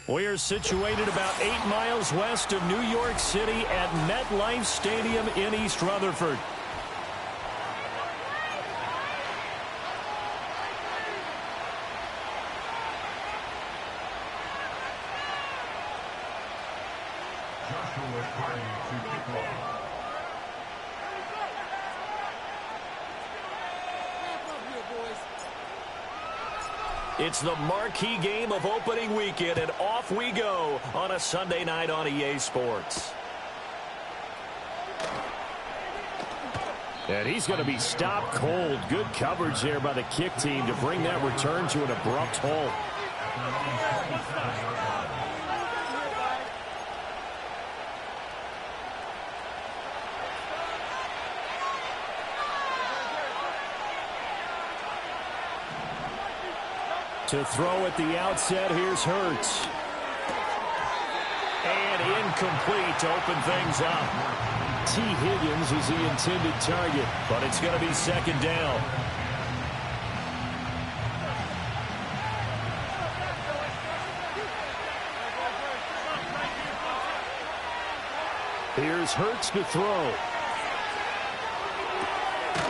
We're situated about 8 miles west of New York City at MetLife Stadium in East Rutherford. It's the marquee game of opening weekend, and off we go on a Sunday night on EA Sports. And he's going to be stopped cold. Good coverage there by the kick team to bring that return to an abrupt halt. To throw at the outset, here's Hurts. And incomplete to open things up. T. Higgins is the intended target, but it's going to be second down. Here's Hurts to throw.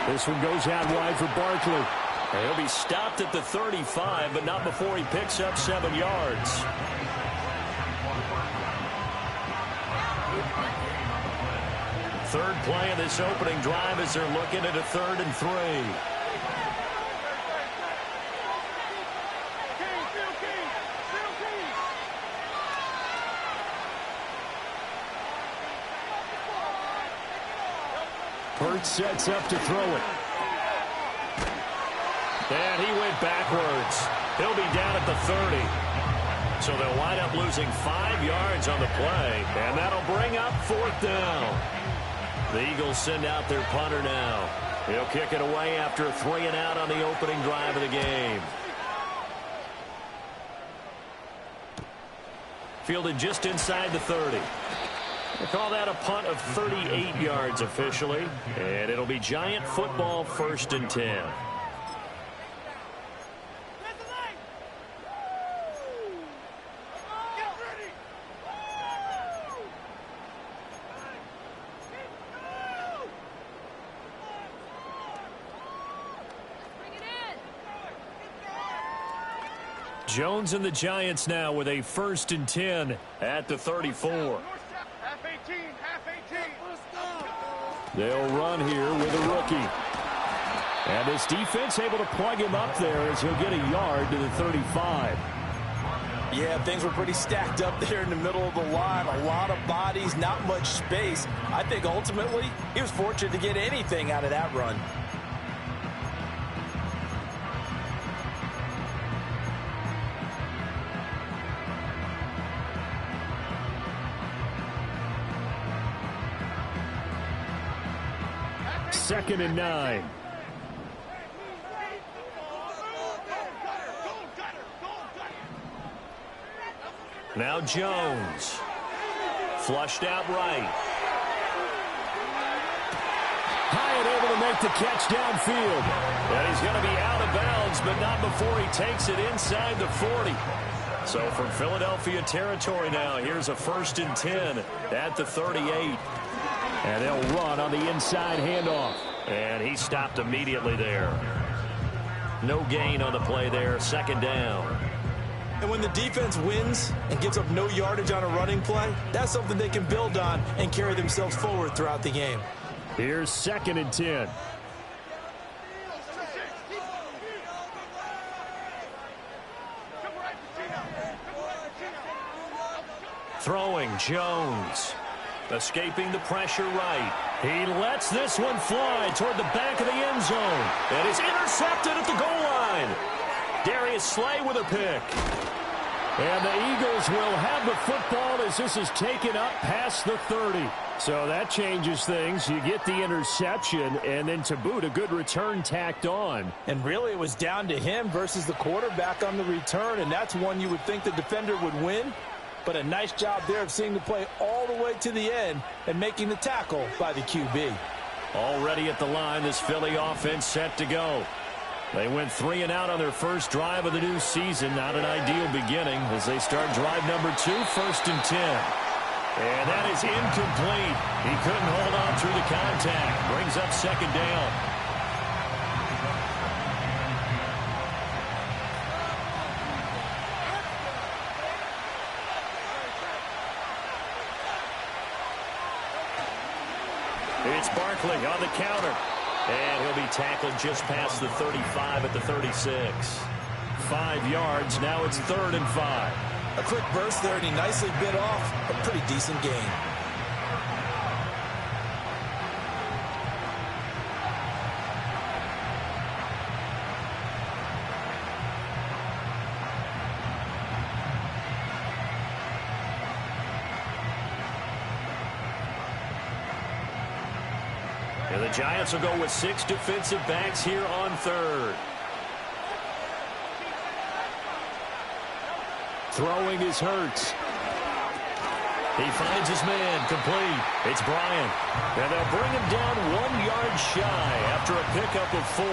This one goes out wide for Barkley. He'll be stopped at the 35, but not before he picks up 7 yards. Third play of this opening drive as they're looking at a 3rd and 3. Hurts sets up to throw it. And he went backwards. He'll be down at the 30. So they'll wind up losing 5 yards on the play, and that'll bring up 4th down. The Eagles send out their punter now. He'll kick it away after a 3-and-out on the opening drive of the game. Fielded just inside the 30. They call that a punt of 38 yards officially, and it'll be Giant football 1st and 10. Jones and the Giants now with a 1st and 10 at the 34. Half 18, half 18. They'll run here with a rookie. And this defense able to plug him up there as he'll get a yard to the 35. Yeah, things were pretty stacked up there in the middle of the line. A lot of bodies, not much space. I think ultimately he was fortunate to get anything out of that run. Second and 9. Now Jones. Flushed out right. Hyatt able to make the catch downfield. And he's going to be out of bounds, but not before he takes it inside the 40. So from Philadelphia territory now, here's a 1st and 10 at the 38. And they'll run on the inside handoff. And he stopped immediately there. No gain on the play there. 2nd down. And when the defense wins and gives up no yardage on a running play, that's something they can build on and carry themselves forward throughout the game. Here's 2nd and 10. Throwing Jones. Escaping the pressure right. He lets this one fly toward the back of the end zone. And is intercepted at the goal line. Darius Slay with a pick. And the Eagles will have the football as this is taken up past the 30. So that changes things. You get the interception, and then to boot, a good return tacked on. And really it was down to him versus the quarterback on the return, and that's one you would think the defender would win. But a nice job there of seeing the play all the way to the end and making the tackle by the QB. Already at the line, this Philly offense set to go. They went 3 and out on their first drive of the new season. Not an ideal beginning as they start drive number 2, 1st and 10. And that is incomplete. He couldn't hold on through the contact. Brings up 2nd down. It's Barkley on the counter. And he'll be tackled just past the 35 at the 36. 5 yards. Now it's 3rd and 5. A quick burst there, and he nicely bit off a pretty decent gain. And the Giants will go with 6 defensive backs here on 3rd. Throwing is Hurts. He finds his man, complete. It's Bryant. And they'll bring him down 1 yard shy after a pickup of 4.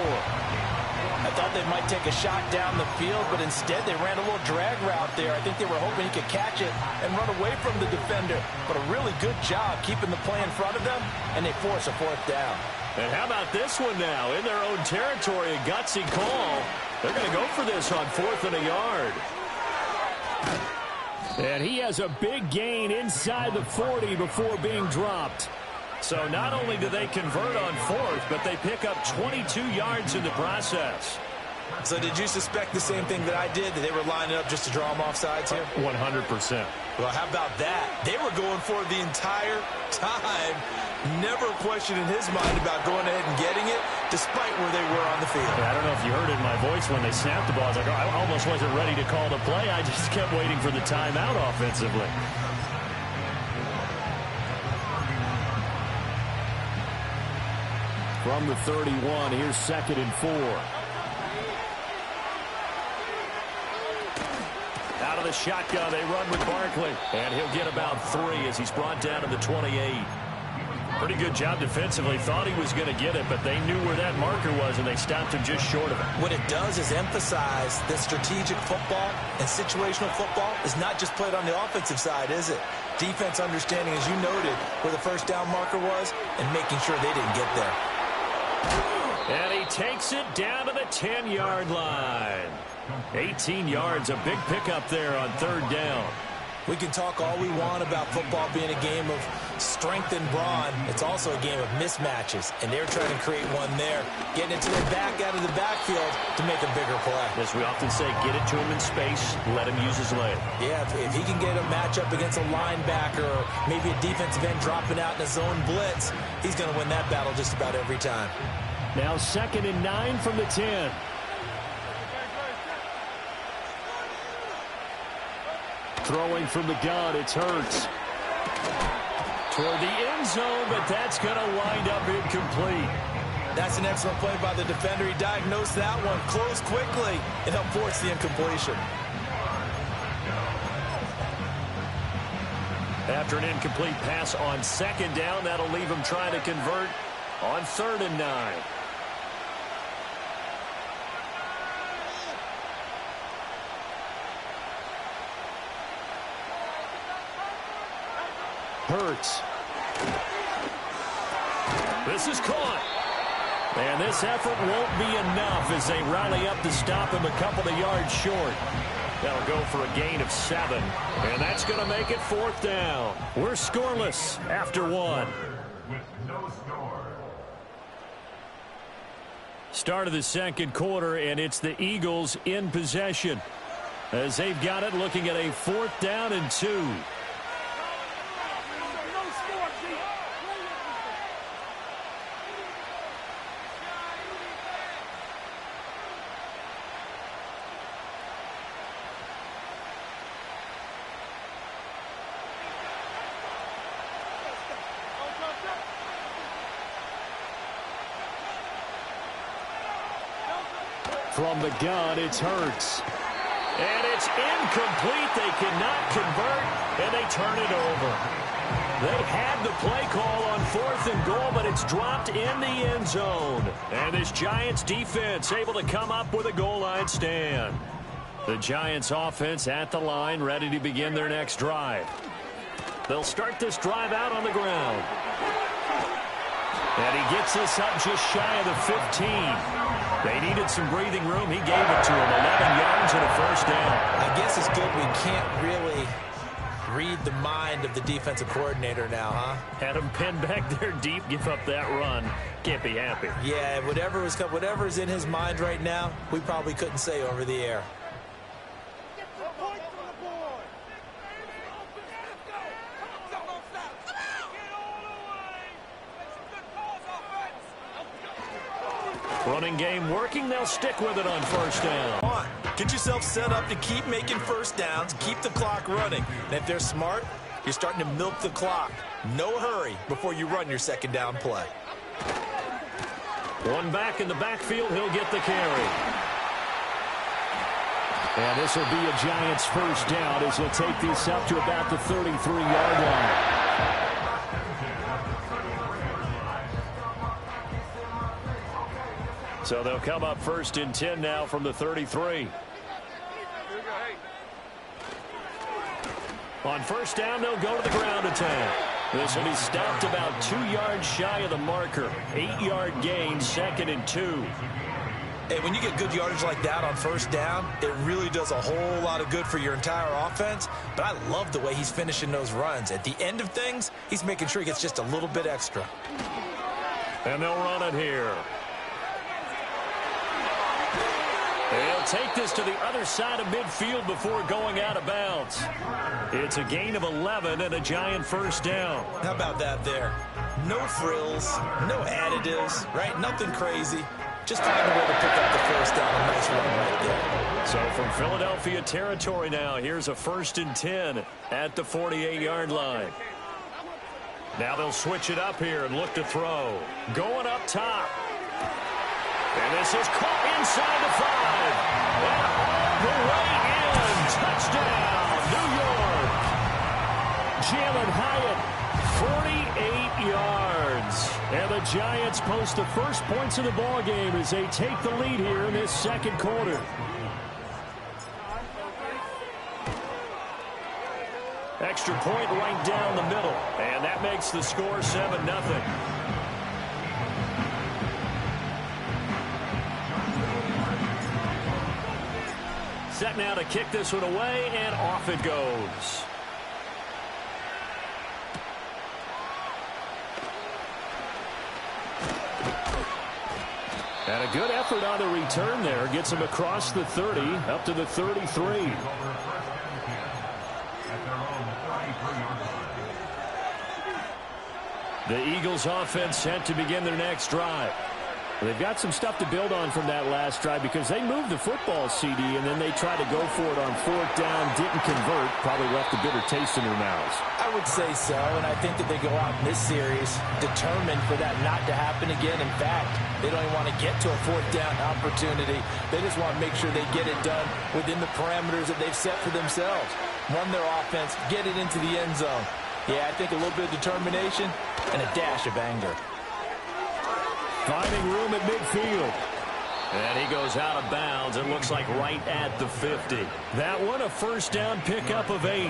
I thought they might take a shot down the field, but instead they ran a little drag route there. I think they were hoping he could catch it and run away from the defender. But a really good job keeping the play in front of them, and they force a 4th down. And how about this one now? In their own territory, a gutsy call. They're going to go for this on 4th and a yard. And he has a big gain inside the 40 before being dropped. So not only do they convert on 4th, but they pick up 22 yards in the process. So did you suspect the same thing that I did, that they were lining up just to draw them off sides here? 100%. Well, how about that? They were going for it the entire time. Never a question in his mind about going ahead and getting it, despite where they were on the field. Yeah, I don't know if you heard it in my voice when they snapped the ball. I was like, oh, I almost wasn't ready to call the play. I just kept waiting for the timeout offensively. From the 31, here's 2nd and 4. Out of the shotgun, they run with Barkley. And he'll get about 3 as he's brought down to the 28. Pretty good job defensively. Thought he was going to get it, but they knew where that marker was, and they stopped him just short of it. What it does is emphasize that strategic football and situational football is not just played on the offensive side, is it? Defense understanding, as you noted, where the 1st down marker was and making sure they didn't get there. And he takes it down to the 10-yard line. 18 yards, a big pickup there on 3rd down. We can talk all we want about football being a game of strength and brawn. It's also a game of mismatches, and they're trying to create one there, getting it to the back out of the backfield to make a bigger play. As we often say, get it to him in space, let him use his leg. Yeah, if he can get a matchup against a linebacker or maybe a defensive end dropping out in a zone blitz, he's going to win that battle just about every time. Now 2nd and 9 from the 10. Throwing from the gun, it's Hurts. Toward the end zone, but that's going to wind up incomplete. That's an excellent play by the defender. He diagnosed that one, closed quickly, and helped force the incompletion. After an incomplete pass on 2nd down, that'll leave him trying to convert on 3rd and 9. Hurts. This is caught. And this effort won't be enough as they rally up to stop him a couple of yards short. That'll go for a gain of 7. And that's going to make it 4th down. We're scoreless after 1. Start of the 2nd quarter, and it's the Eagles in possession as they've got it, looking at a 4th down and 2. From the gun, it's Hurts. And it's incomplete. They cannot convert, and they turn it over. They had the play call on 4th and goal, but it's dropped in the end zone. And this Giants defense able to come up with a goal line stand. The Giants offense at the line, ready to begin their next drive. They'll start this drive out on the ground. And he gets this up just shy of the 15. They needed some breathing room. He gave it to him. 11 yards and a first down. I guess it's good we can't really read the mind of the defensive coordinator now, huh? Had him pinned back there deep, give up that run. Can't be happy. Yeah, whatever's in his mind right now, we probably couldn't say over the air. Running game working. They'll stick with it on first down. Come on. Get yourself set up to keep making first downs, keep the clock running. And if they're smart, you're starting to milk the clock. No hurry before you run your second down play. One back in the backfield. He'll get the carry. And this will be a Giants first down as he'll take this up to about the 33-yard line. So they'll come up 1st and 10 now from the 33. On first down, they'll go to the ground attack. This will be stopped about 2 yards shy of the marker. 8-yard gain, 2nd and 2. Hey, when you get good yardage like that on first down, it really does a whole lot of good for your entire offense. But I love the way he's finishing those runs. At the end of things, he's making sure he gets just a little bit extra. And they'll run it here. They'll take this to the other side of midfield before going out of bounds. It's a gain of 11 and a Giant first down. How about that there? No frills, no additives, right? Nothing crazy. Just finding a way to pick up the first down. A nice run right there. So from Philadelphia territory now, here's a 1st and 10 at the 48-yard line. Now they'll switch it up here and look to throw. Going up top. And this is caught inside the 5. And all the way in. Touchdown, New York. Jalen Hyatt, 48 yards. And the Giants post the first points of the ballgame as they take the lead here in this second quarter. Extra point right down the middle. And that makes the score 7-0. Set now to kick this one away, and off it goes. And a good effort on the return there. Gets him across the 30, up to the 33. The Eagles offense set to begin their next drive. They've got some stuff to build on from that last drive because they moved the football, CD, and then they tried to go for it on 4th down, didn't convert, probably left a bitter taste in their mouths. I would say so, and I think that they go out in this series determined for that not to happen again. In fact, they don't even want to get to a 4th down opportunity. They just want to make sure they get it done within the parameters that they've set for themselves. Run their offense, get it into the end zone. Yeah, I think a little bit of determination and a dash of anger. Finding room at midfield. And he goes out of bounds. It looks like right at the 50. That one, a first down pickup of 8.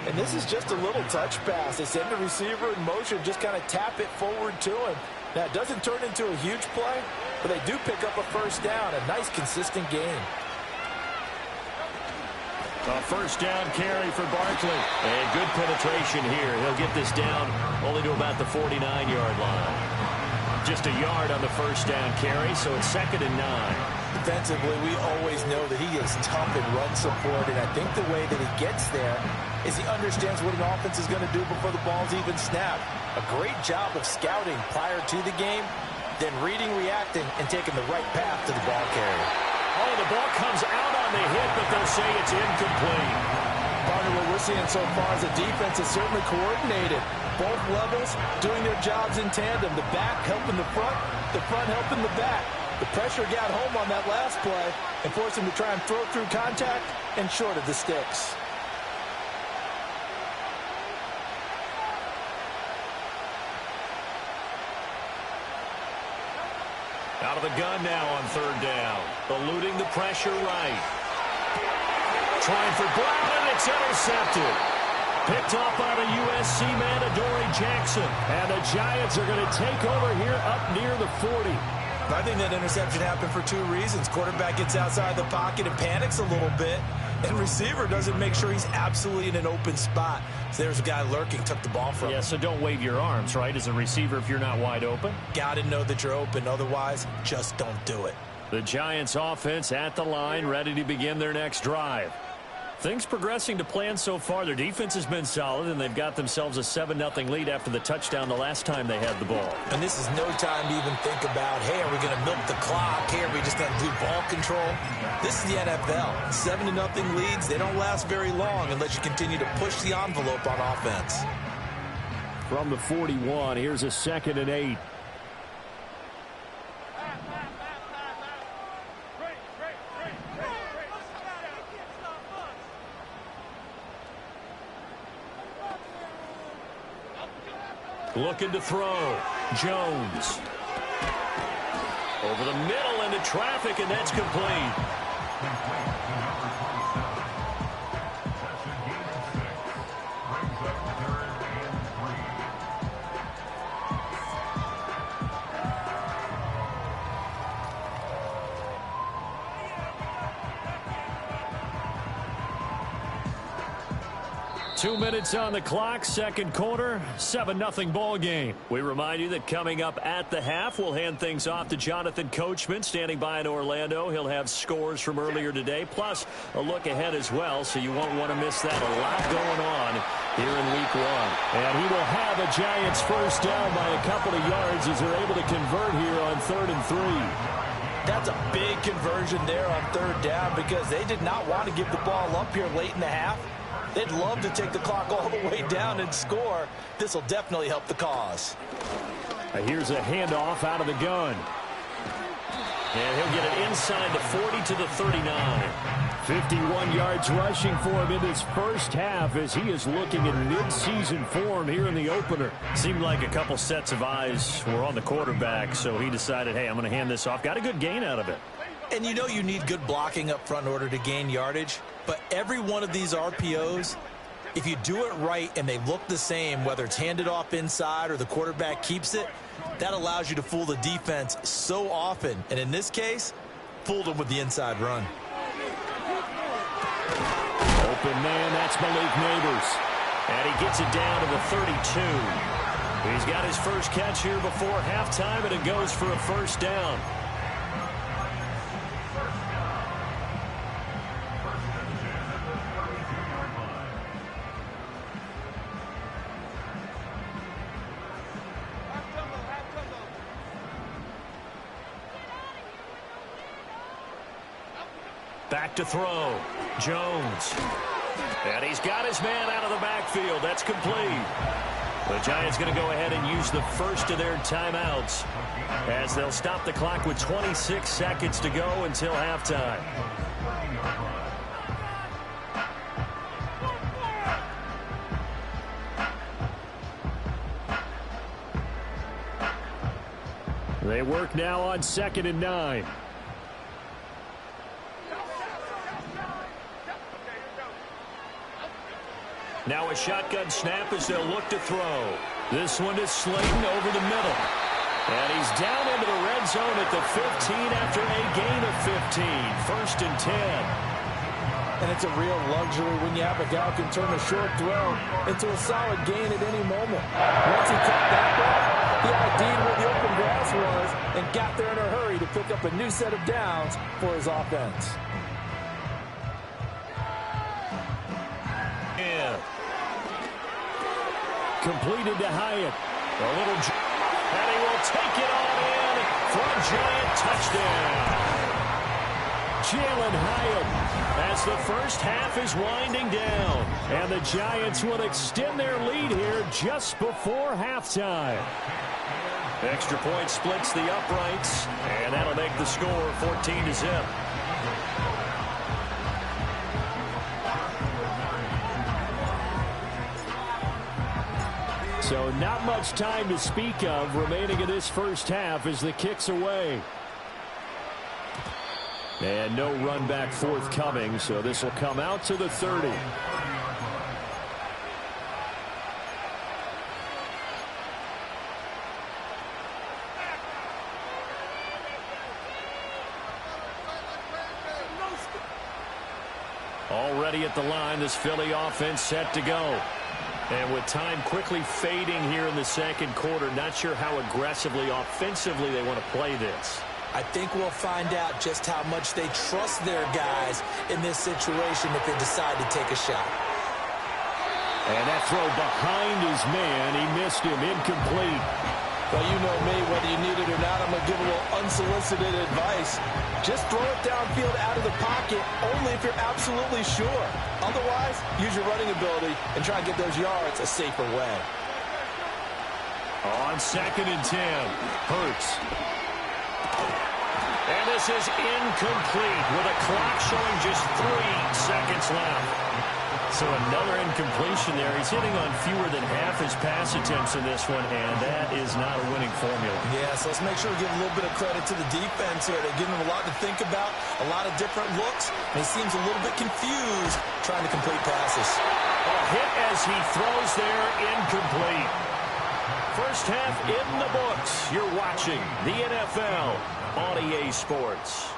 And this is just a little touch pass. They send the receiver in motion, just kind of tap it forward to him. Now, it doesn't turn into a huge play, but they do pick up a first down. A nice, consistent game. A first down carry for Barkley. And good penetration here. He'll get this down only to about the 49-yard line. Just a yard on the first down carry, so it's 2nd and 9. Defensively, we always know that he is tough in run support, and I think the way that he gets there is he understands what an offense is going to do before the ball's even snapped. A great job of scouting prior to the game, then reading, reacting, and taking the right path to the ball carrier. Oh, the ball comes out on the hit, but they'll say it's incomplete. Partner, what we're seeing so far is the defense is certainly coordinated. Both levels doing their jobs in tandem. The back helping the front helping the back. The pressure got home on that last play and forced him to try and throw through contact and short of the sticks. the gun now on third down. Eluding the pressure right. Trying for Brown, and it's intercepted. Picked off by the USC man, Adoree Jackson. And the Giants are going to take over here up near the 40. I think that interception happened for two reasons. Quarterback gets outside the pocket and panics a little bit. And receiver doesn't make sure he's absolutely in an open spot. So there's a guy lurking, took the ball from him. Yeah, so don't wave your arms, right, as a receiver if you're not wide open. Got to know that you're open. Otherwise, just don't do it. The Giants offense at the line, ready to begin their next drive. Things progressing to plan so far. Their defense has been solid, and they've got themselves a 7-0 lead after the touchdown the last time they had the ball. And this is no time to even think about, hey, are we going to milk the clock? Hey, are we just going to do ball control? This is the NFL. 7-0 leads, they don't last very long unless you continue to push the envelope on offense. From the 41, here's a 2nd and 8. Looking to throw. Jones. Over the middle into traffic, and that's complete. 2 minutes on the clock, second quarter, 7-0 ball game. We remind you that coming up at the half, we'll hand things off to Jonathan Coachman, standing by in Orlando. He'll have scores from earlier today, plus a look ahead as well, so you won't want to miss that. A lot going on here in week one. And he will have a Giants first down by a couple of yards as they're able to convert here on 3rd and 3. That's a big conversion there on third down because they did not want to give the ball up here late in the half. They'd love to take the clock all the way down and score. This will definitely help the cause. Here's a handoff out of the gun. And he'll get it inside the 40 to the 39. 51 yards rushing for him in this first half as he is looking in mid-season form here in the opener. Seemed like a couple sets of eyes were on the quarterback, so he decided, hey, I'm going to hand this off. Got a good gain out of it. And you know you need good blocking up front in order to gain yardage. But every one of these RPOs, if you do it right and they look the same, whether it's handed off inside or the quarterback keeps it, that allows you to fool the defense so often. And in this case, fooled them with the inside run. Open man, that's Malik Neighbors. And he gets it down to the 32. He's got his first catch here before halftime, and it goes for a first down. Back to throw. Jones. And he's got his man out of the backfield. That's complete. The Giants going to go ahead and use the first of their timeouts as they'll stop the clock with 26 seconds to go until halftime. They work now on 2nd and 9. Now a shotgun snap as they'll look to throw. This one is Slayton over the middle. And he's down into the red zone at the 15 after a gain of 15. 1st and 10. And it's a real luxury when you have a guy who can turn a short throw into a solid gain at any moment. Once he cut that route, he ID'd where the open grass was and got there in a hurry to pick up a new set of downs for his offense. Yeah. Completed to Hyatt. A little, and he will take it on in for a Giant touchdown. Jalen Hyatt as the first half is winding down. And the Giants will extend their lead here just before halftime. Extra point splits the uprights, and that'll make the score 14-0. So not much time to speak of remaining in this first half as the kick's away. And no run back forthcoming, so this will come out to the 30. Already at the line, this Philly offense set to go. And with time quickly fading here in the second quarter, not sure how aggressively, offensively they want to play this. I think we'll find out just how much they trust their guys in this situation if they decide to take a shot. And that throw behind his man, he missed him, incomplete. Well, you know me, whether you need it or not, I'm going to give a little unsolicited advice. Just throw it downfield out of the pocket, only if you're absolutely sure. Otherwise, use your running ability and try and get those yards a safer way. On 2nd and 10, Hurts. And this is incomplete with a clock showing just 3 seconds left. So another incompletion there. He's hitting on fewer than half his pass attempts in this one, and that is not a winning formula. Yeah, so let's make sure we give a little bit of credit to the defense here. They're giving him a lot to think about, a lot of different looks, and he seems a little bit confused trying to complete passes. A hit as he throws there, incomplete. First half in the books. You're watching the NFL on EA Sports.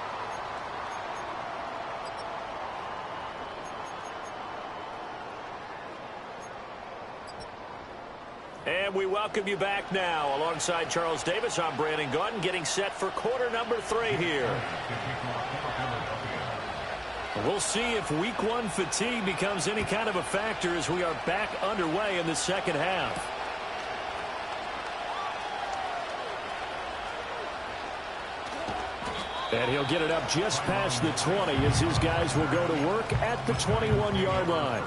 And we welcome you back now. Alongside Charles Davis, I'm Brandon Gaudin, getting set for quarter number 3 here. We'll see if week 1 fatigue becomes any kind of a factor as we are back underway in the second half. And he'll get it up just past the 20 as his guys will go to work at the 21-yard line.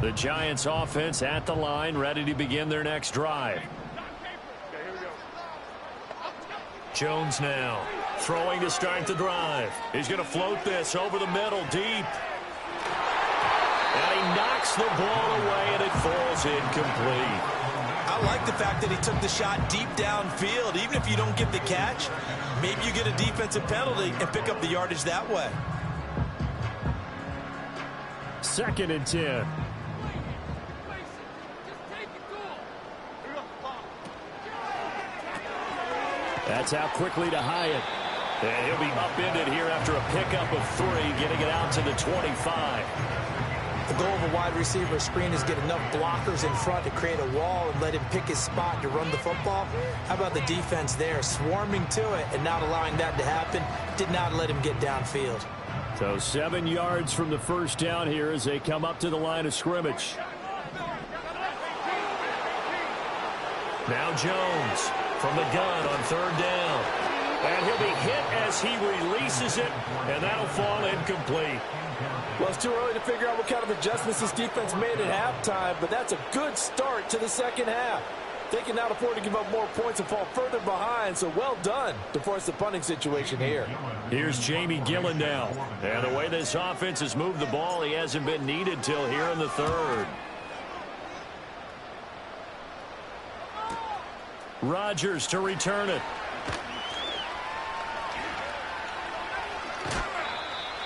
The Giants offense at the line, ready to begin their next drive. Jones now throwing to start the drive. He's going to float this over the middle deep. And he knocks the ball away and it falls incomplete. I like the fact that he took the shot deep downfield. Even if you don't get the catch, maybe you get a defensive penalty and pick up the yardage that way. 2nd and 10. That's out quickly to Hyatt. And he'll be upended here after a pickup of 3, getting it out to the 25. The goal of a wide receiver screen is get enough blockers in front to create a wall and let him pick his spot to run the football. How about the defense there, swarming to it and not allowing that to happen? Did not let him get downfield. So 7 yards from the first down here as they come up to the line of scrimmage. Now Jones from the gun on 3rd down. And he'll be hit as he releases it, and that'll fall incomplete. Well, it's too early to figure out what kind of adjustments this defense made at halftime, but that's a good start to the second half. They can now afford to give up more points and fall further behind, so well done to force the punting situation here. Here's Jamie Gillen now. And the way this offense has moved the ball, he hasn't been needed till here in the 3rd. Rodgers to return it.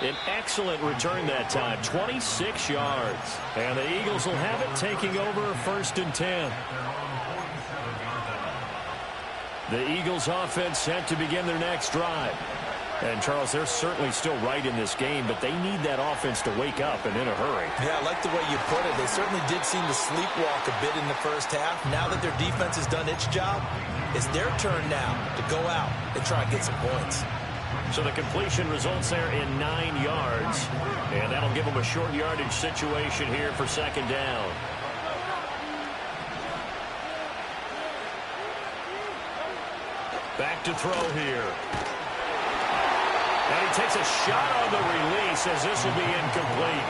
An excellent return that time, 26 yards. And the Eagles will have it, taking over 1st and 10. The Eagles offense set to begin their next drive. And, Charles, they're certainly still right in this game, but they need that offense to wake up and in a hurry. Yeah, I like the way you put it. They certainly did seem to sleepwalk a bit in the first half. Now that their defense has done its job, it's their turn now to go out and try and get some points. So the completion results there in 9 yards. And that'll give them a short yardage situation here for 2nd down. Back to throw here. And he takes a shot on the release as this will be incomplete.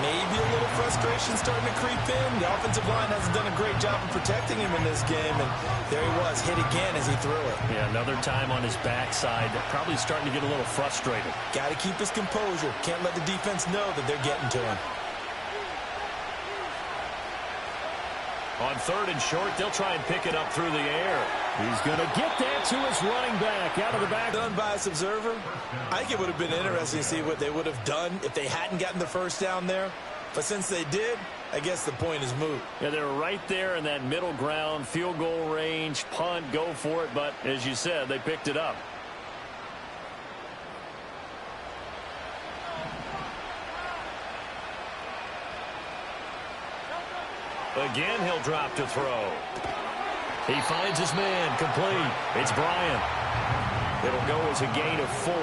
Maybe a little frustration starting to creep in. The offensive line hasn't done a great job of protecting him in this game, and there he was, hit again as he threw it. Yeah, another time on his backside, probably starting to get a little frustrated. Got to keep his composure. Can't let the defense know that they're getting to him. On 3rd and short, they'll try and pick it up through the air. He's going to get that to his running back out of the back. Unbiased observer, I think it would have been interesting to see what they would have done if they hadn't gotten the first down there. But since they did, I guess the point is moot. Yeah, they're right there in that middle ground, field goal range, punt, go for it. But as you said, they picked it up. Again, he'll drop to throw. He finds his man, complete. It's Bryant. It'll go as a gain of 4,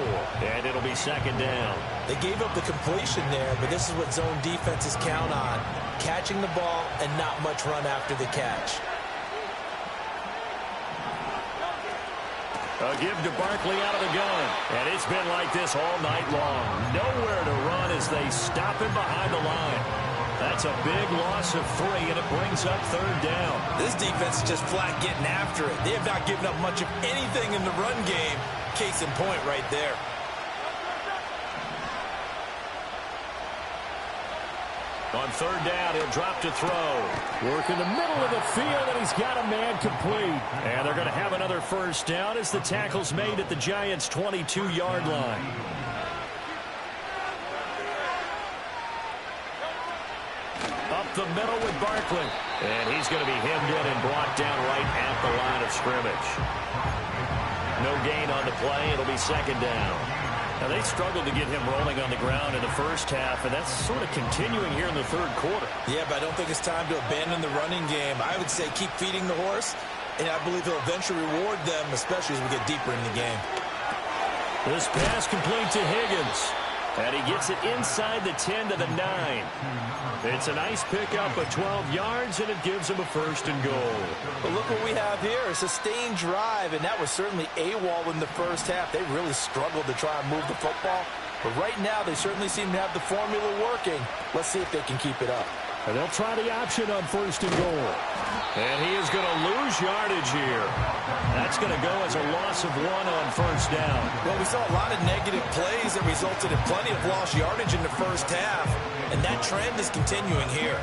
and it'll be 2nd down. They gave up the completion there, but this is what zone defenses count on. Catching the ball and not much run after the catch. A give to Barkley out of the gun. And it's been like this all night long. Nowhere to run as they stop him behind the line. That's a big loss of 3, and it brings up 3rd down. This defense is just flat getting after it. They have not given up much of anything in the run game. Case in point right there. On 3rd down, he'll drop to throw. Work in the middle of the field, and he's got a man complete. And they're going to have another 1st down as the tackle's made at the Giants' 22-yard line. Up the middle with Barkley. And he's going to be hemmed in and brought down right at the line of scrimmage. No gain on the play. It'll be 2nd down. Now, they struggled to get him rolling on the ground in the first half, and that's sort of continuing here in the 3rd quarter. Yeah, but I don't think it's time to abandon the running game. I would say keep feeding the horse, and I believe he'll eventually reward them, especially as we get deeper in the game. This pass complete to Higgins. And he gets it inside the 10 to the 9. It's a nice pickup of 12 yards, and it gives him a 1st and goal. But look what we have here, a sustained drive, and that was certainly AWOL in the first half. They really struggled to try and move the football. But right now, they certainly seem to have the formula working. Let's see if they can keep it up. And they'll try the option on 1st and goal. And he is going to lose yardage here. That's going to go as a loss of 1 on 1st down. Well, we saw a lot of negative plays that resulted in plenty of lost yardage in the first half, and that trend is continuing here.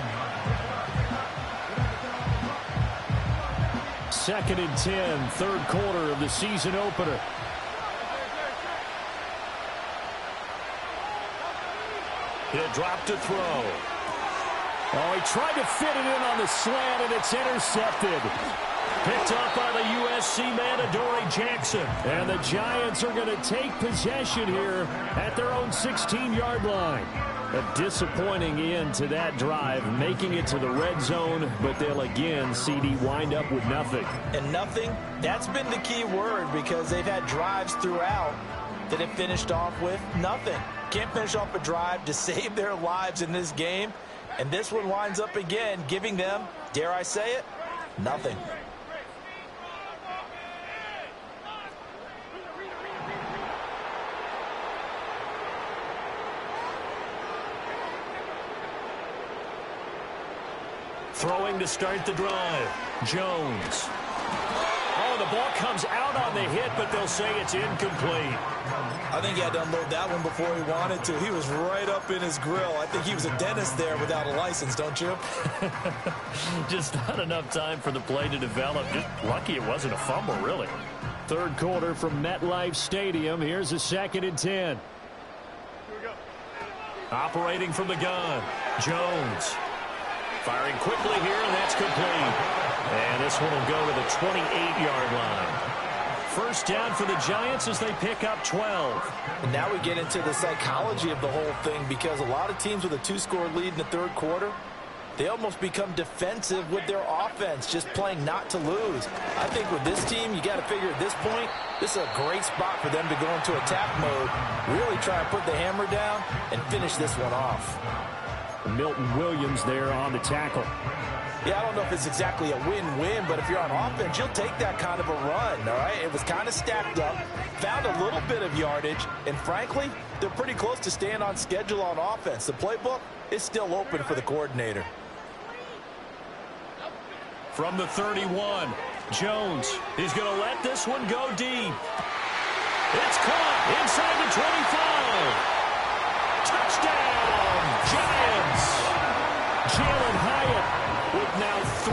2nd and 10, 3rd quarter of the season opener. He'll drop to throw. Oh, he tried to fit it in on the slant, and it's intercepted. Picked up by the USC man, Adoree Jackson. And the Giants are going to take possession here at their own 16-yard line. A disappointing end to that drive, making it to the red zone, but they'll again, CD, wind up with nothing. And nothing, that's been the key word, because they've had drives throughout that have finished off with nothing. Can't finish off a drive to save their lives in this game. And this one winds up again, giving them, dare I say it, nothing. Throwing to start the drive. Jones. Oh, the ball comes out on the hit, but they'll say it's incomplete. I think he had to unload that one before he wanted to. He was right up in his grill. I think he was a dentist there without a license, don't you? Just not enough time for the play to develop. Just lucky it wasn't a fumble, really. 3rd quarter from MetLife Stadium. Here's a 2nd and 10. Operating from the gun. Jones. Firing quickly here, and that's complete. And this one will go to the 28-yard line. 1st down for the Giants as they pick up 12. And now we get into the psychology of the whole thing, because a lot of teams with a 2-score lead in the 3rd quarter, they almost become defensive with their offense, just playing not to lose. I think with this team, you got to figure at this point, this is a great spot for them to go into attack mode, really try and put the hammer down and finish this one off. Milton Williams there on the tackle. Yeah, I don't know if it's exactly a win-win, but if you're on offense, you'll take that kind of a run, all right? It was kind of stacked up, found a little bit of yardage, and frankly, they're pretty close to staying on schedule on offense. The playbook is still open for the coordinator. From the 31, Jones is going to let this one go deep. It's caught inside the 25. Touchdown, Giants. Jalen Hyatt with now 3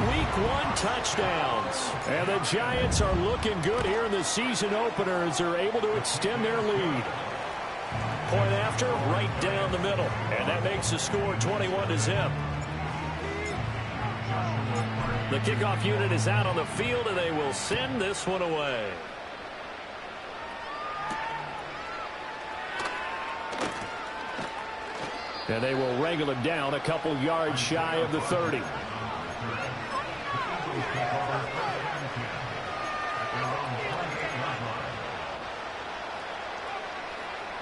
Week 1 touchdowns. And the Giants are looking good here in the season opener as they're able to extend their lead. Point after, right down the middle. And that makes the score 21-0. The kickoff unit is out on the field, and they will send this one away. And they will wrangle it down a couple yards shy of the 30.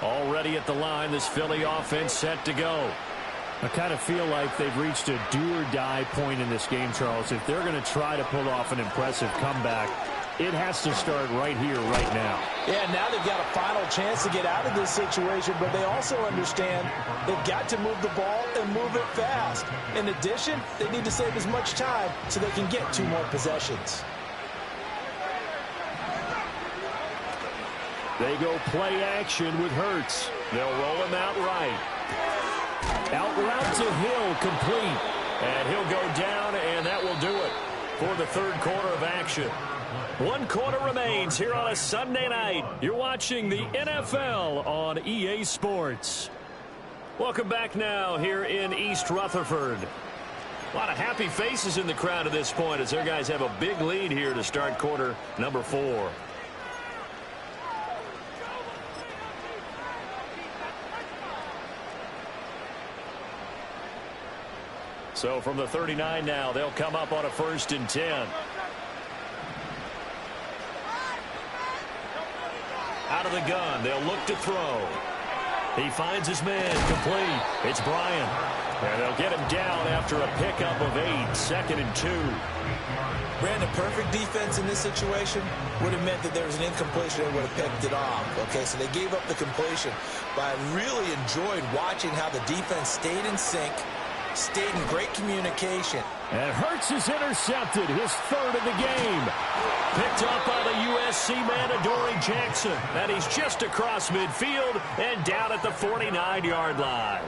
Already at the line, this Philly offense set to go. I kind of feel like they've reached a do-or-die point in this game, Charles. If they're going to try to pull off an impressive comeback, it has to start right here, right now. Yeah, now they've got a final chance to get out of this situation, but they also understand they've got to move the ball and move it fast. In addition, they need to save as much time so they can get 2 more possessions. They go play action with Hurts. They'll roll him out right. Out route to Hill, complete. And he'll go down, and that will do it for the third quarter of action. 1 quarter remains here on a Sunday night. You're watching the NFL on EA Sports. Welcome back now here in East Rutherford. A lot of happy faces in the crowd at this point as their guys have a big lead here to start quarter number 4. So from the 39 now, they'll come up on a 1st and 10. Out of the gun, they'll look to throw. He finds his man, complete. It's Bryant. And they'll get him down after a pickup of 8, 2nd and 2. Brandon, perfect defense in this situation would have meant that there was an incompletion and would have picked it off. Okay, so they gave up the completion. But I really enjoyed watching how the defense stayed in sync, stayed in great communication. And Hurts is intercepted, his 3rd of the game. Picked up by the USC man, Adoree Jackson. And he's just across midfield and down at the 49-yard line.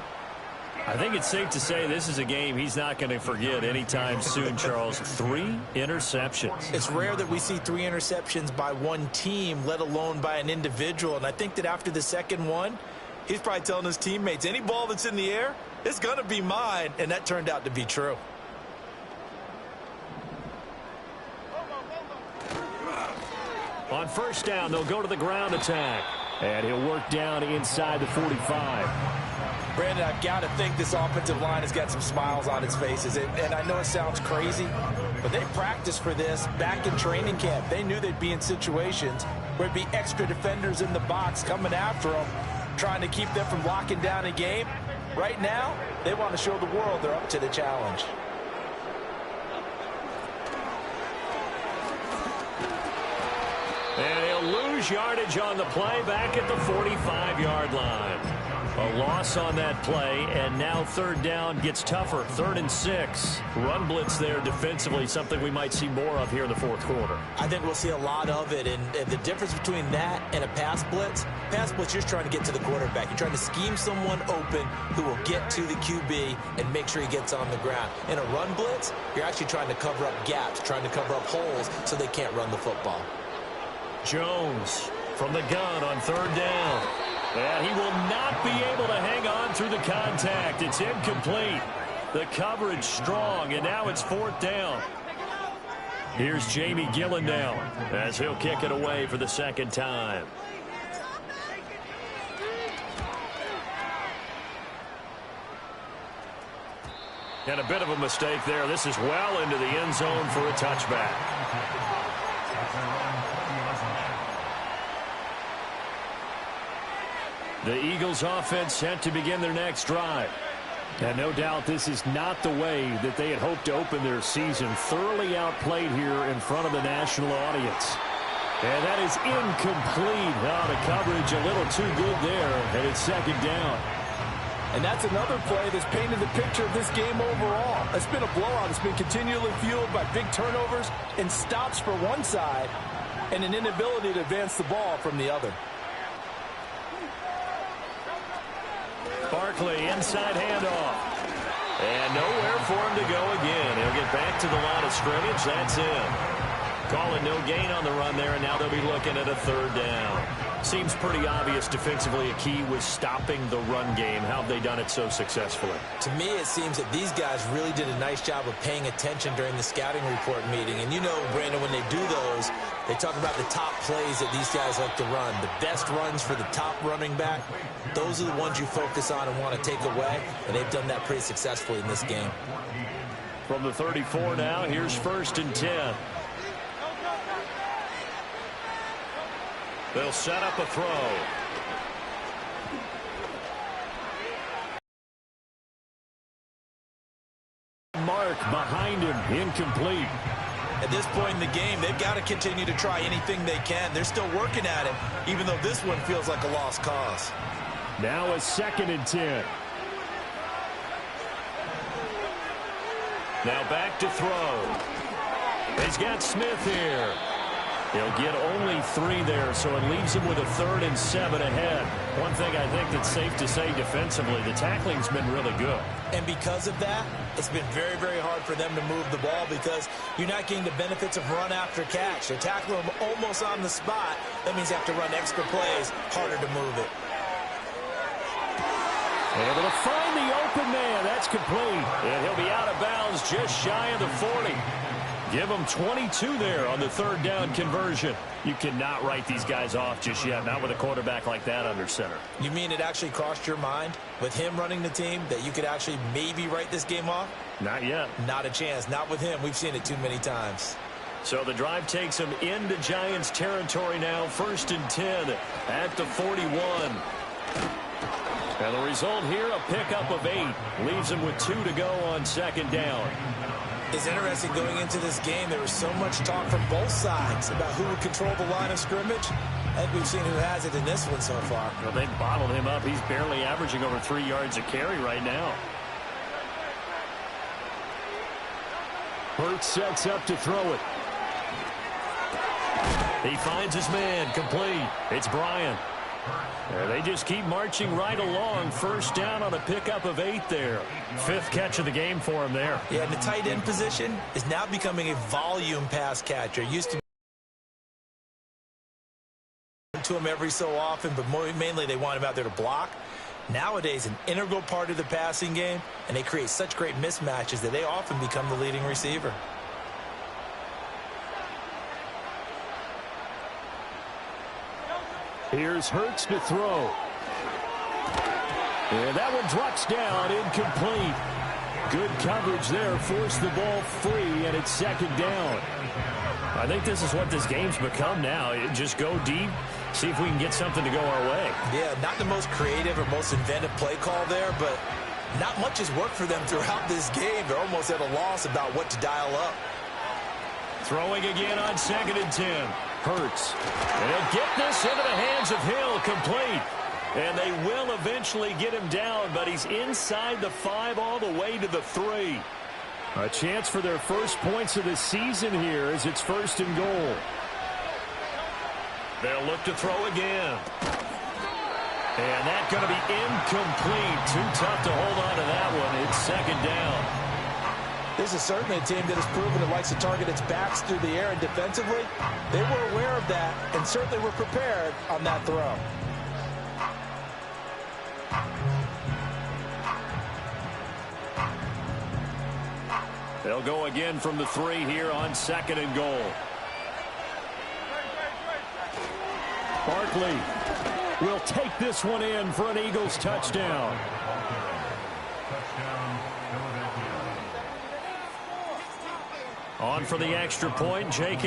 I think it's safe to say this is a game he's not going to forget anytime soon, Charles. 3 interceptions. It's rare that we see 3 interceptions by one team, let alone by an individual. And I think that after the second one, he's probably telling his teammates, any ball that's in the air, it's going to be mine. And that turned out to be true. On 1st down, they'll go to the ground attack. And he'll work down inside the 45. Brandon, I've got to think this offensive line has got some smiles on its faces. And I know it sounds crazy, but they practiced for this back in training camp. They knew they'd be in situations where there'd be extra defenders in the box coming after them, trying to keep them from locking down a game. Right now, they want to show the world they're up to the challenge. And he'll lose yardage on the play back at the 45-yard line. A loss on that play, and now 3rd down gets tougher. 3rd and 6. Run blitz there defensively, something we might see more of here in the 4th quarter. I think we'll see a lot of it, and the difference between that and a pass blitz, you're just trying to get to the quarterback. You're trying to scheme someone open who will get to the QB and make sure he gets on the ground. In a run blitz, you're actually trying to cover up gaps, trying to cover up holes so they can't run the football. Jones from the gun on 3rd down. And he will not be able to hang on through the contact. It's incomplete. The coverage strong, and now it's 4th down. Here's Jamie Gillen now as he'll kick it away for the 2nd time. And a bit of a mistake there. This is well into the end zone for a touchback. The Eagles offense set to begin their next drive. And no doubt this is not the way that they had hoped to open their season. Thoroughly outplayed here in front of the national audience. And that is incomplete. Oh, the coverage a little too good there, and it's second down. And that's another play that's painted the picture of this game overall. It's been a blowout. It's been continually fueled by big turnovers and stops for one side and an inability to advance the ball from the other. Barkley, inside handoff. And nowhere for him to go again. He'll get back to the line of scrimmage. That's it. Calling no gain on the run there, and now they'll be looking at a third down. Seems pretty obvious defensively a key was stopping the run game. How have they done it so successfully? To me, it seems that these guys really did a nice job of paying attention during the scouting report meeting. And you know, Brandon, when they do those, they talk about the top plays that these guys like to run. The best runs for the top running back, those are the ones you focus on and want to take away. And they've done that pretty successfully in this game. From the 34 now, here's 1st and 10. They'll set up a throw. Mark behind him, incomplete. At this point in the game, they've got to continue to try anything they can. They're still working at it, even though this one feels like a lost cause. Now a 2nd and 10. Now back to throw. He's got Smith here. He'll get only 3 there, so it leaves him with a 3rd and 7 ahead. One thing I think that's safe to say defensively, the tackling's been really good. And because of that, it's been very, very hard for them to move the ball because you're not getting the benefits of run after catch. They're tackling them almost on the spot. That means you have to run extra plays, harder to move it. Able to find the open man. That's complete. And he'll be out of bounds just shy of the 40. Give them 22 there on the 3rd down conversion. You cannot write these guys off just yet, not with a quarterback like that under center. You mean it actually crossed your mind with him running the team that you could actually maybe write this game off? Not yet. Not a chance. Not with him. We've seen it too many times. So the drive takes them into Giants territory now. 1st and 10 at the 41. And the result here, a pickup of 8. Leaves them with 2 to go on 2nd down. It's interesting going into this game. There was so much talk from both sides about who would control the line of scrimmage. I think we've seen who has it in this one so far. Well, they've bottled him up. He's barely averaging over 3 yards a carry right now. Hurts sets up to throw it. He finds his man, complete. It's Bryant. They just keep marching right along. 1st down on a pickup of 8 there. 5th catch of the game for him there. Yeah, and the tight end position is now becoming a volume pass catcher. Used to be to him every so often, but mainly they want him out there to block. Nowadays, an integral part of the passing game, and they create such great mismatches that they often become the leading receiver. Here's Hurts to throw. And that one drops down, incomplete. Good coverage there, forced the ball free, and it's 2nd down. I think this is what this game's become now. Just go deep, see if we can get something to go our way. Yeah, not the most creative or most inventive play call there, but not much has worked for them throughout this game. They're almost at a loss about what to dial up. Throwing again on 2nd and 10. Hurts. And he'll get this into the hands of Hill, complete. And they will eventually get him down, but he's inside the 5 all the way to the 3. A chance for their first points of the season here as it's 1st and goal. They'll look to throw again. And that's going to be incomplete. Too tough to hold on to that one. It's 2nd down. This is certainly a team that has proven it likes to target its backs through the air, and defensively, they were aware of that and certainly were prepared on that throw. They'll go again from the 3 here on 2nd and goal. Barkley will take this one in for an Eagles touchdown. On for the extra point, Jake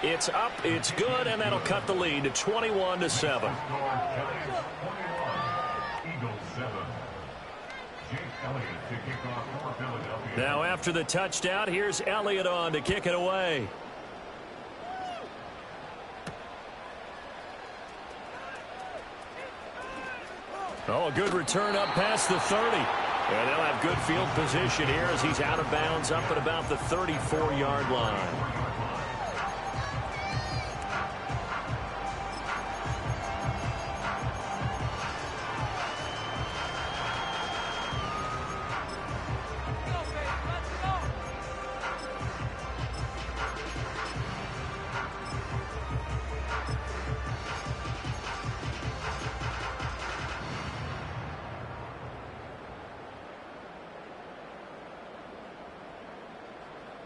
It's up, it's good, and that'll cut the lead to 21-7. Now after the touchdown, here's Elliott on to kick it away. Oh, a good return up past the 30. And they'll have good field position here as he's out of bounds up at about the 34-yard line.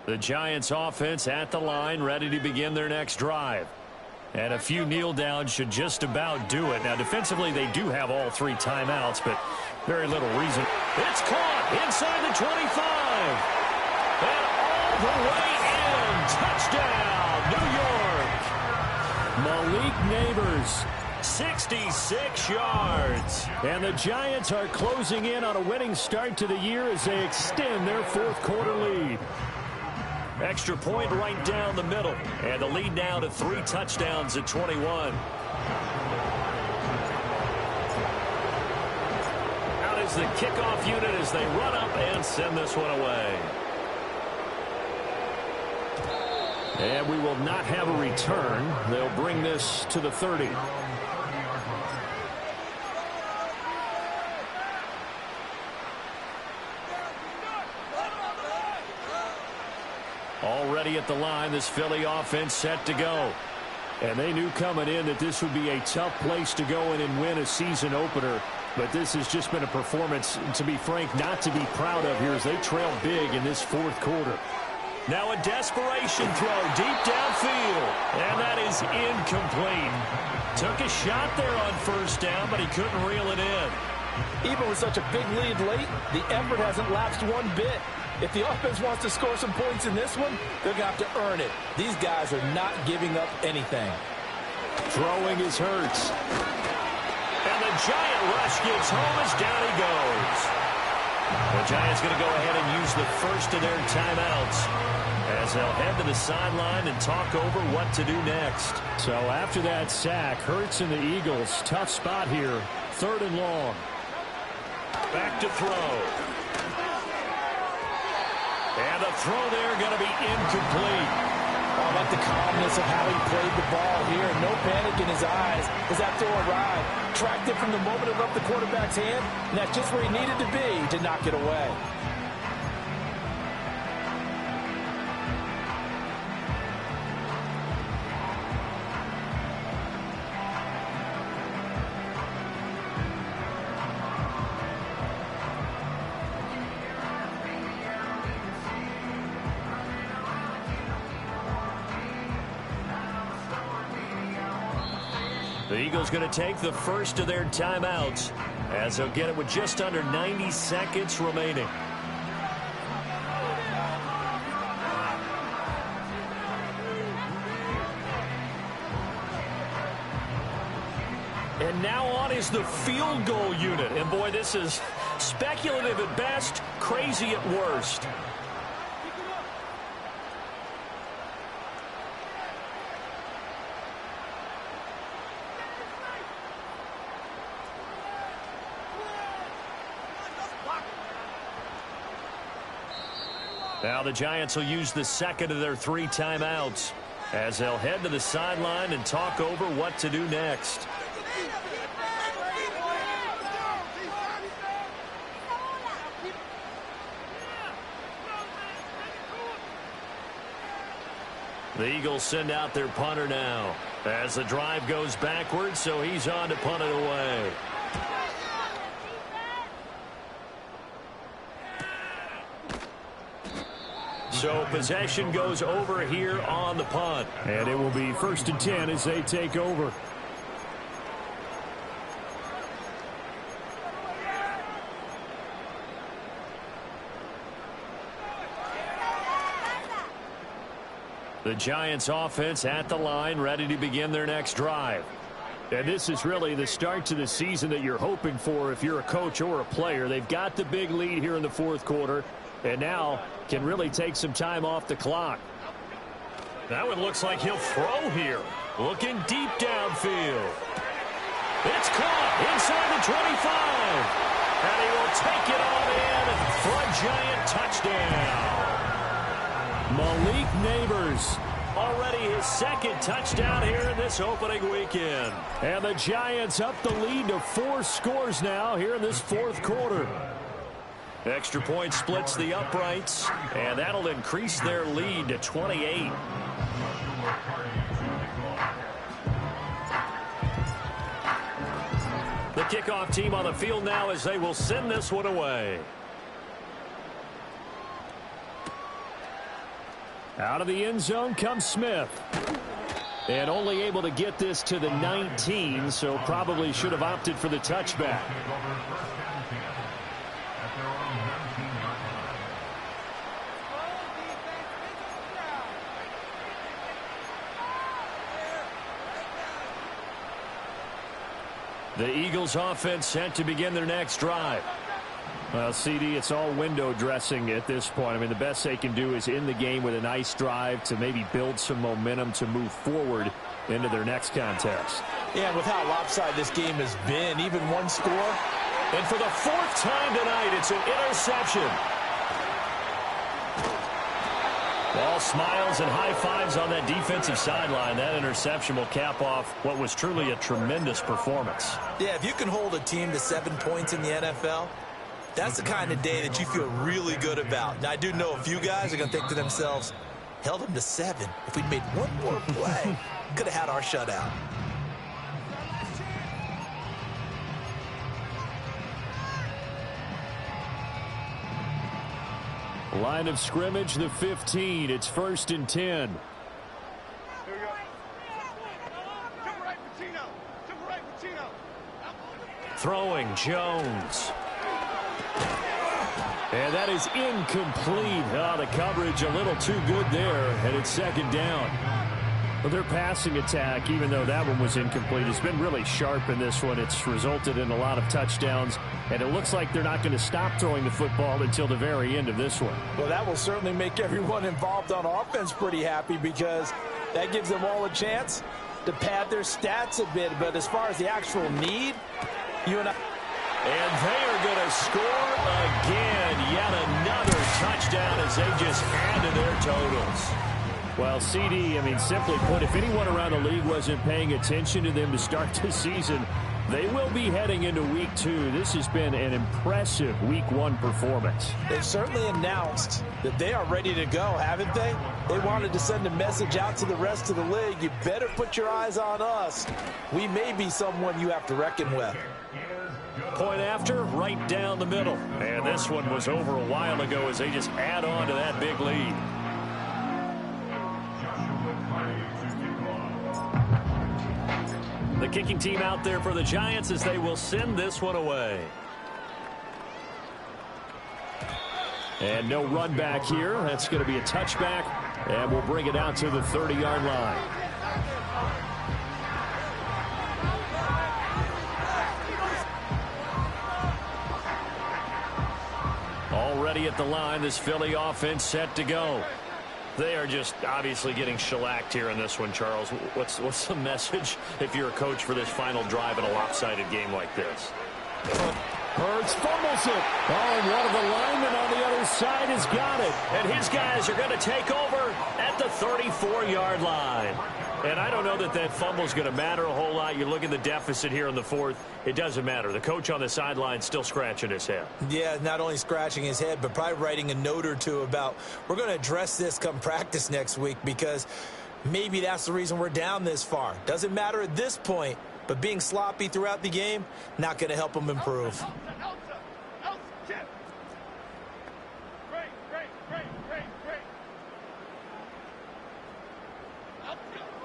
The Giants offense at the line, ready to begin their next drive. And a few kneel downs should just about do it. Now, defensively, they do have all 3 timeouts, but very little reason. It's caught inside the 25. And all the way in. Touchdown, New York. Malik Neighbors, 66 yards. And the Giants are closing in on a winning start to the year as they extend their 4th quarter lead. Extra point right down the middle. And the lead now to 3 touchdowns at 21. Out is the kickoff unit as they run up and send this one away. And we will not have a return. They'll bring this to the 30. Already at the line, this Philly offense set to go. And they knew coming in that this would be a tough place to go in and win a season opener. But this has just been a performance, to be frank, not to be proud of here as they trail big in this 4th quarter. Now a desperation throw deep downfield. And that is incomplete. Took a shot there on 1st down, but he couldn't reel it in. Even with such a big lead late, the effort hasn't lapsed one bit. If the offense wants to score some points in this one, they're going to have to earn it. These guys are not giving up anything. Throwing is Hurts. And the Giant rush gets home as down he goes. The Giants going to go ahead and use the first of their timeouts as they'll head to the sideline and talk over what to do next. So after that sack, Hurts and the Eagles, tough spot here. 3rd and long. Back to throw. And the throw there going to be incomplete. Oh, I like the calmness of how he played the ball here. No panic in his eyes as that throw arrived. Tracked it from the moment it left the quarterback's hand, and that's just where he needed to be to knock it away. The Eagles going to take the first of their timeouts as they'll get it with just under 90 seconds remaining. And now on is the field goal unit. And boy, this is speculative at best, crazy at worst. Now the Giants will use the second of their 3 timeouts as they'll head to the sideline and talk over what to do next. The Eagles send out their punter now as the drive goes backwards, so he's on to punt it away. So possession goes over here on the punt. And it will be 1st and 10 as they take over. The Giants offense at the line, ready to begin their next drive. And this is really the start to the season that you're hoping for if you're a coach or a player. They've got the big lead here in the fourth quarter, and now can really take some time off the clock. That one looks like he'll throw here. Looking deep downfield. It's caught inside the 25. And he will take it on in for a Giant touchdown. Malik Neighbors. Already his second touchdown here in this opening weekend. And the Giants up the lead to 4 scores now here in this fourth quarter. Extra point splits the uprights, and that'll increase their lead to 28. The kickoff team on the field now as they will send this one away. Out of the end zone comes Smith. And only able to get this to the 19, so probably should have opted for the touchback. The Eagles offense set to begin their next drive. Well, CD, it's all window dressing at this point. I mean, the best they can do is end the game with a nice drive to maybe build some momentum to move forward into their next contest. Yeah, with how lopsided this game has been, even one score. And for the 4th time tonight, it's an interception. All smiles and high fives on that defensive sideline. That interception will cap off what was truly a tremendous performance. Yeah, if you can hold a team to 7 points in the NFL, that's the kind of day that you feel really good about. Now, I do know a few guys are going to think to themselves, held them to 7. If we'd made one more play, could have had our shutout. Line of scrimmage, the 15. It's 1st and 10. Here we go. To the right, Patino. To the right, Patino. Throwing Jones. And that is incomplete. The coverage a little too good there, and it's 2nd down. Well, their passing attack, even though that one was incomplete, has been really sharp in this one. It's resulted in a lot of touchdowns, and it looks like they're not going to stop throwing the football until the very end of this one. Well, that will certainly make everyone involved on offense pretty happy because that gives them all a chance to pad their stats a bit. But as far as the actual need, you and I... And they are going to score again. Yet another touchdown as they just add to their totals. Well, CD, I mean, simply put, if anyone around the league wasn't paying attention to them to start the season, they will be heading into Week 2. This has been an impressive Week 1 performance. They've certainly announced that they are ready to go, haven't they? They wanted to send a message out to the rest of the league. You better put your eyes on us. We may be someone you have to reckon with. Point after, right down the middle. And this one was over a while ago as they just add on to that big lead. The kicking team out there for the Giants as they will send this one away. And no run back here. That's going to be a touchback, and we'll bring it out to the 30-yard line. Already at the line, this Philly offense set to go. They are just obviously getting shellacked here in this one, Charles. What's the message if you're a coach for this final drive in a lopsided game like this? Hurts fumbles it. Oh, and one of the linemen on the other side has got it. And his guys are going to take over at the 34-yard line. And I don't know that that fumble is going to matter a whole lot. You look at the deficit here in the 4th. It doesn't matter. The coach on the sideline still scratching his head. Yeah, not only scratching his head, but probably writing a note or two about we're going to address this come practice next week because maybe that's the reason we're down this far. Doesn't matter at this point, but being sloppy throughout the game, not going to help them improve.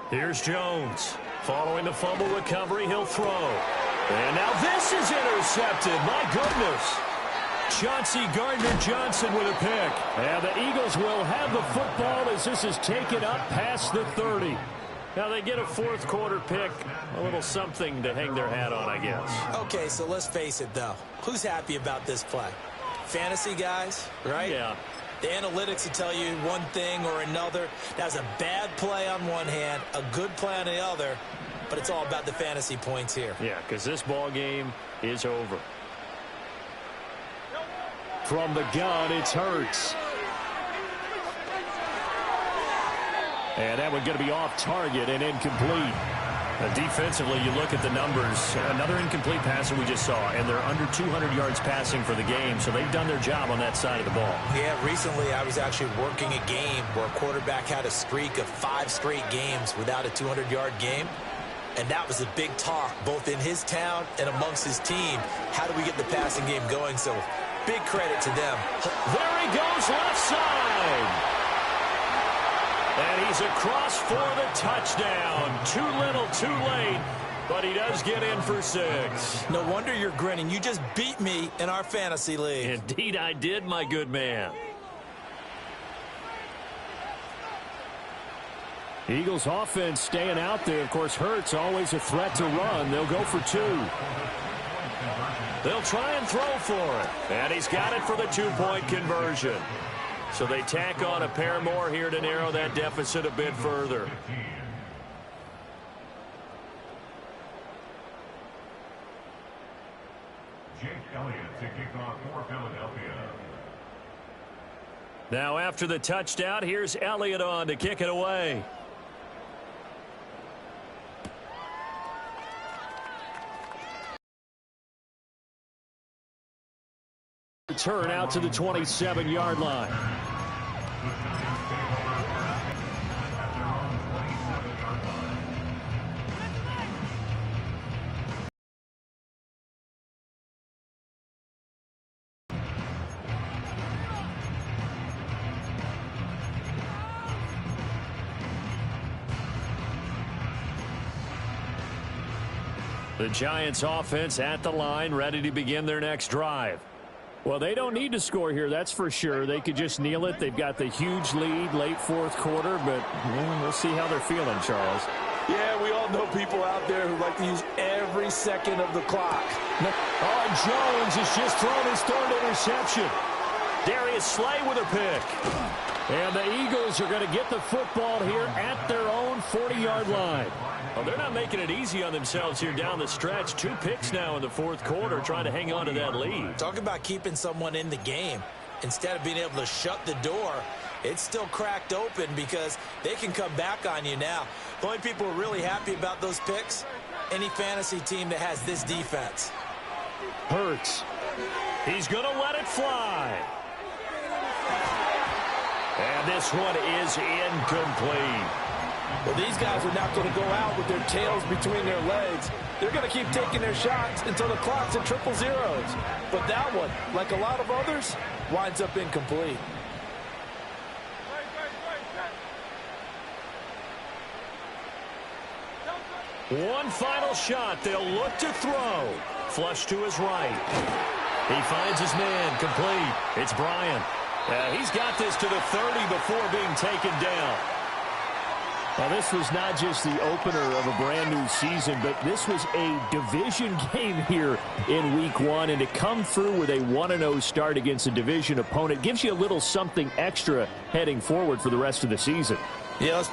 Here's Jones. Following the fumble recovery, he'll throw. And now this is intercepted. My goodness. Chauncey Gardner-Johnson with a pick. And the Eagles will have the football as this is taken up past the 30. Now they get a fourth quarter pick, a little something to hang their hat on, I guess. Okay, so let's face it, though. Who's happy about this play? Fantasy guys, right? Yeah. The analytics will tell you one thing or another. That was a bad play on one hand, a good play on the other, but it's all about the fantasy points here. Yeah, because this ball game is over. From the gun, it's Hurts. And that one going to be off target and incomplete. Defensively, you look at the numbers. Another incomplete passer we just saw, and they're under 200 yards passing for the game, so they've done their job on that side of the ball. Yeah, recently I was actually working a game where a quarterback had a streak of 5 straight games without a 200-yard game, and that was a big talk both in his town and amongst his team. How do we get the passing game going? So big credit to them. There he goes, left side. And he's across for the touchdown. Too little, too late, but he does get in for 6. No wonder you're grinning. You just beat me in our fantasy league. Indeed I did, my good man. Eagles offense staying out there. Of course, Hurts always a threat to run. They'll go for 2. They'll try and throw for it. And he's got it for the 2-point conversion. So they tack on a pair more here to narrow that deficit a bit further. Jake Elliott to kick off for Philadelphia. Now after the touchdown, here's Elliott on to kick it away. Turn out to the 27-yard line. The Giants offense at the line, ready to begin their next drive. Well, they don't need to score here, that's for sure. They could just kneel it. They've got the huge lead late fourth quarter, but we'll see how they're feeling, Charles. Yeah, we all know people out there who like to use every second of the clock. Oh, Jones has just thrown his third interception. Darius Slay with a pick. And the Eagles are going to get the football here at their own 40-yard line. Well, they're not making it easy on themselves here down the stretch. 2 picks now in the fourth quarter trying to hang on to that lead. Talk about keeping someone in the game. Instead of being able to shut the door, it's still cracked open because they can come back on you now. The only people who are really happy about those picks, any fantasy team that has this defense. Hurts. He's going to let it fly. And this one is incomplete. Well, these guys are not going to go out with their tails between their legs. They're going to keep taking their shots until the clock's at 000. But that one, like a lot of others, winds up incomplete. One final shot. They'll look to throw. Flush to his right. He finds his man. Complete. It's Bryant. He's got this to the 30 before being taken down. Now, this was not just the opener of a brand-new season, but this was a division game here in Week 1. And to come through with a 1-0 start against a division opponent gives you a little something extra heading forward for the rest of the season. Yeah, let's